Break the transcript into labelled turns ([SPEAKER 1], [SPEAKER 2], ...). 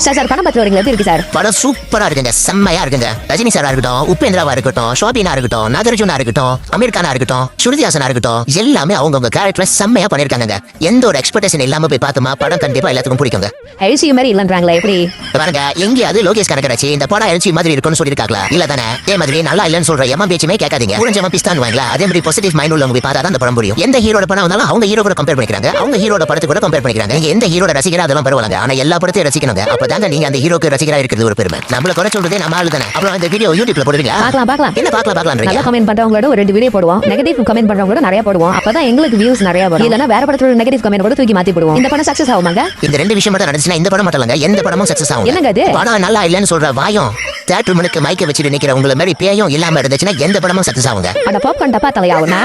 [SPEAKER 1] Sir படம் பார்த்து வரீங்களா? எப்படி இருக்கு சார்?
[SPEAKER 2] படம் சூப்பரா இருக்குங்க, செம்மையா இருக்குங்க. ரஜினி சாரா இருக்கட்டும், உபேந்திராவா இருக்கட்டும், ஷோபினா இருக்கட்டும், நாகார்ஜுனா இருக்கட்டும், அமீர் கானா இருக்கட்டும், ஸ்ருதி ஹாசனா இருக்கட்டும், எல்லாமே அவங்கவுங்க கேரக்டரை செம்மையா பண்ணிருக்காங்க. எந்த ஒரு எக்ஸ்பெக்டேஷன் இல்லாம போய் பார்த்தோமா படம் கண்டிப்பா எல்லாத்துக்கும் பிடிக்குங்க.
[SPEAKER 1] எல்சி மாதிரி இல்லன்றாங்களா? எப்படி
[SPEAKER 2] பாருங்க, எங்கேயாவது லோகேஷ் கனகராஜ் இந்த படம் எல்சி மாதிரி இருக்குன்னு சொல்லிருக்காங்களா? இல்ல தானே? அதே மாதிரி நல்லா இல்லன்னு சொல்ற எம்மா பேச்சுமே கேட்காதீங்க. புரிஞ்சவன் பிஸ்தான் வாங்களா? அதே மாதிரி பாசிட்டிவ் மைண்ட் உள்ளவங்க போய் பார்த்தா அந்த படம் புரியும். எந்த ஹீரோட படம் வந்தாலும் அவங்க ஹீரோ கூட கம்பேர் பண்ணிக்கிறாங்க, அவங்க ஹீரோட படத்தை கூட கம்பேர் பண்ணிக்கிறாங்க. நீங்க எந்த ஹீரோட ரசிகரா அதெல்லாம் பரவாயில்லை, ஆனா எல்லா படத்தையும் ரசிக்கணுங்க. அப்பதாங்க நீங்க அந்த ஹீரோக்கு ரசிகரா இருக்கிறது ஒரு பெருமை. நம்மள குறை சொல்றதே நம்ம ஆளு தானே. அப்புறம் இந்த வீடியோ யூடியூப்ல போடுவீங்களா?
[SPEAKER 1] பார்க்கலாம்.
[SPEAKER 2] என்ன பார்க்கலாம்?
[SPEAKER 1] நல்லா கமெண்ட் பண்றவங்களோட ஒரு 2 வீடியோ போடுவோம், நெகட்டிவ் கமெண்ட் பண்றவங்களோட நிறைய போடுவோம். அப்பதான் எங்களுக்கு வியூஸ் நிறைய வரும். இல்லனா வேற படத்தோட நெகட்டிவ் கமெண்ட் கூட தூக்கி மாத்தி போடுவோம். இந்த படம் சக்சஸ் ஆகுமாங்க?
[SPEAKER 2] இந்த 2 விஷயம் மட்டும் நடந்துச்சுனா இந்த படம் மட்டும் இல்லங்க, எந்த படமும் சக்சஸ் ஆகும்.
[SPEAKER 1] என்னங்க அது?
[SPEAKER 2] படம் நல்லா இல்லன்னு சொல்ற வாயும் தியேட்டர் முனுக்கு மைக்க வச்சிட்டு நிக்கிற உங்கள மாதிரி பேயும் இல்லாம இருந்துச்சுனா எந்த படமும் சக்சஸ் ஆகுங்க.
[SPEAKER 1] அட பாப்கார்ன் டப்பா தலையாவுனா